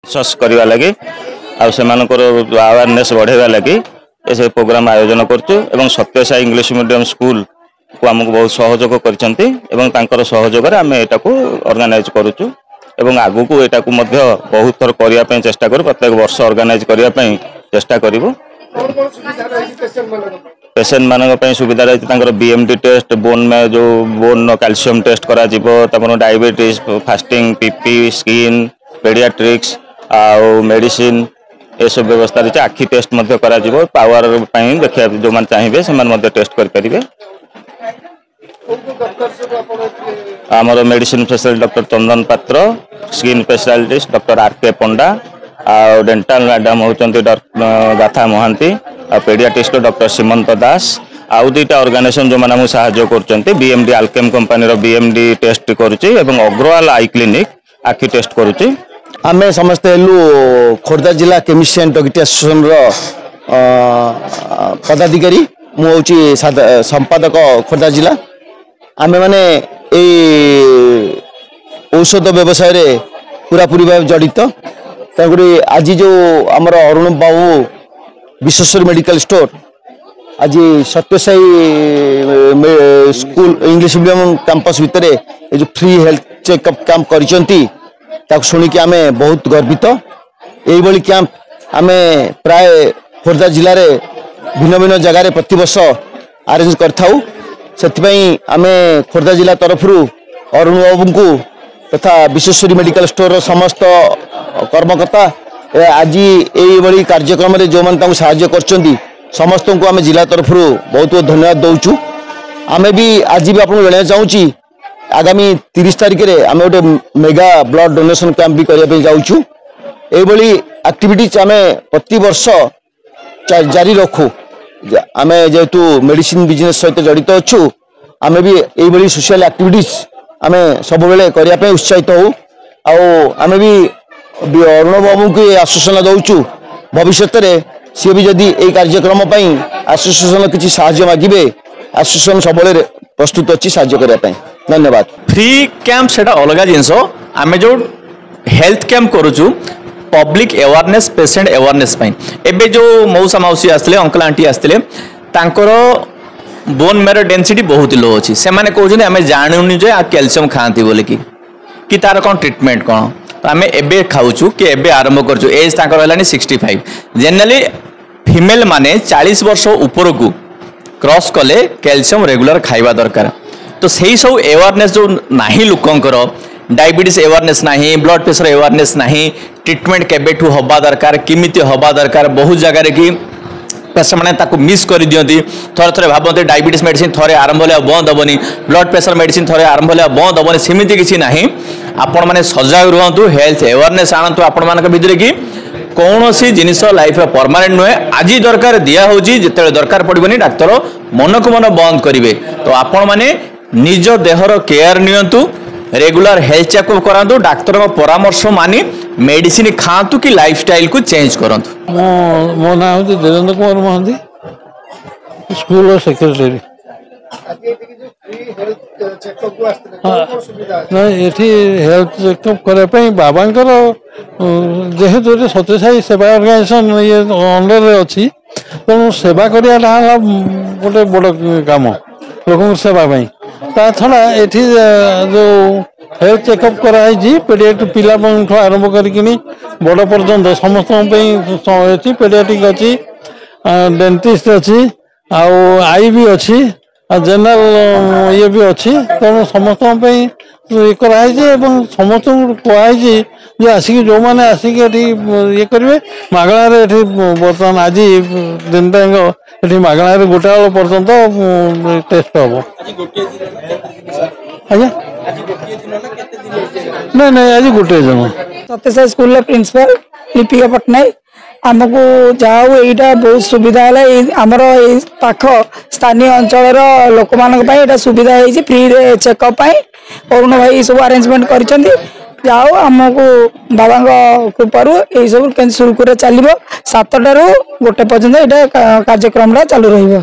कन्सस करवा लगी अवेयरनेस बढ़ावा लगी ये प्रोग्राम आयोजन करूँ सत्यसाई इंग्लिश मीडियम स्कूल को आमको बहुत सहयोग कर सहयोग आम यहाँ ऑर्गेनाइज करूँ एवं आगु को यहाँ को बहुत थर करने चेष्टा करूँ प्रत्येक वर्ष ऑर्गेनाइज करने चेष्टा करूँ पेसेंट मान सुविधा रही बीएमडी टेस्ट बोन में जो बोन कैल्शियम टेस्ट करा diabetes fasting PP skin paediatrics आउ मेडिसिन ये सब व्यवस्था रही आखि टेस्ट करा पावर देखिए जो मैंने चाहिए से टेस्ट करेंगे आमर मेडिसिन स्पेशलिस्ट डॉक्टर चंदन पात्र स्किन स्पेशलिस्ट डॉक्टर आरके पंडा आ डेंटाल मैडम होती गाथा महांती आ पेडियाट्रिस्ट डॉक्टर सीमंत दास आउ दुईटा ऑर्गेनाइजेशन जो मैंने साहाय्य कर BMD Alkem company BMD test करुच्ची अग्रवाल आई क्लिनिक आखि टेस्ट करुच्ची आम समस्ते खोर्धा जिला केमिस्ट्री एंड टॉक्सिक एसोसिएशन पदाधिकारी मुझे संपादक खोर्धा जिला आम मैंने औषध व्यवसाय रे पूरापूरी भाव जड़ित आज जो आमर अरुण बाबू विश्वेश्वर मेडिकल स्टोर आज Sathya Sai school English medium campus भितर जो फ्री हेल्थ चेकअप कैंप कर शुणिकी आम बहुत गर्वित यही कैंप आम प्राय खोर्धा जिले में भिन्न भिन्न जगार प्रति वर्ष आरेंज करथाउ से आम खोर्धा जिला तरफ अरुण बाबू को तथा विश्वेश्वरी मेडिकल स्टोर समस्त कर्मकर्ता आज यही कार्यक्रम में जो मैंने साहाय्य कर समस्त को आम जिला तरफ बहुत बहुत धन्यवाद दौचु आम भी आज भी आपको जन चाहूँगी आगामी 30 तारिख में आम गोटे मेगा ब्लड डोनेशन कैंप भी करने जाऊँ यही एक्टिविटीज आम प्रति वर्ष जारी रखू आम जेहेतु मेडिसिन बिजनेस सहित जड़ित अच्छु आम भी यही सोशल एक्टिविटीज आम सब बेले करने उत्साहित हो आम भी अरुण बाबू को आश्वासन दौचु भविष्य में सी भी जदि यही कार्यक्रम आसोसिएशन किसी साहाय्य मागे आसोसिएशन सब प्रस्तुत अच्छी साहाय्य करने धन्यवाद। फ्री कैंप से अलग जिनस आम जो हेल्थ कैंप करुचु पब्लिक अवेयरनेस पेशेंट अवेयरनेस एबे जो मौसा मौसी आसते अंकल आंटी आसते बोन मेरो डेंसिटी बहुत लो अच्छी से मैंने कहते आम जानूनी जे कैल्शियम खाती बोल कि तार कौन ट्रिटमेंट कौन तो आम एबे खाऊचु कि एबे आरंभ करूँ एज ताकर 65 जेनराली फीमेल माने 40 वर्ष ऊपर को क्रॉस कले कैल्शियम रेगुलर खाइबा दरकार तो सही सब अवेयरनेस जो नाही लोकंकर डायबिटीज अवेयरनेस नाही ब्लड प्रेशर अवेयरनेस नाही ट्रीटमेंट केबेठू हवा दरकार किमिति हवा दरकार बहुत जगह कि पेशेंट मैंने मिस कर दिखती थरे थरे भावते डायबिटीज मेडिसिन थरे आरंभ होगा बंद हेनी ब्लड प्रेशर मेडिसिन थरे आरंभ होगा बंद हेनी सेमती किसी ना आपण मैंने सजग रुहतु हेल्थ अवेयरनेस आणतु आपण मान भितर कि कौन सी जिनिस लाइफ परमानेंट नुहे आज दरकार दिया होची जिते दरकार पड़ोनी डाक्तर मन को मन बंद करेंगे तो आपण मैंने निज देहर केयर नियंतु रेगुलर हेल्थ चेकअप करातु डाक्तर परामर्श मानी मेडिसिन खातु कि लाइफस्टाइल को चेंज करंतु। मो ना हूँ धीरेन्द्र कुमार महांती स्कूल सेक्रेटरी ये हेल्थ चेकअप करने बाबांकर जेहेतु सत्यसाई सेवा ऑर्गेनाइजेशन ये अंडर अच्छी तेणु सेवा करवा गोटे बड़ कम लोक सेवा ता छड़ा ये जो हेल्थ चेकअप कराई पेडियाट्रिक पिला आरंभ करके बड़ पर्यंत समस्त अच्छी पेडियाट्रिक अच्छी डेंटिस्ट अच्छी आई भी अच्छी जनरल ये भी अच्छी तेणु समस्त ये कराई समस्त कहुई जे आसिक जो मैंने आसिक ये करेंगे मागणार बर्तमान आज दिन ये मागणार गोटे बेल पर्यटन टेस्ट हम आज्ञा नहीं नहीं आज गोटे दिन सत्यसाई स्कूल प्रिंसिपल लिपिका पट्टनायक आमको जहाँ यहाँ बहुत सुविधा है आमर पाख स्थानीय अंचल लोक मान सुविधा है फ्री चेकअप अरुण भाई सब अरेंजमेंट कर जाओ आमको बाबा कृपार यही सब सुरखुरे चलो 7 टा 1 पर्यंत यहाँ कार्यक्रम चालू रही।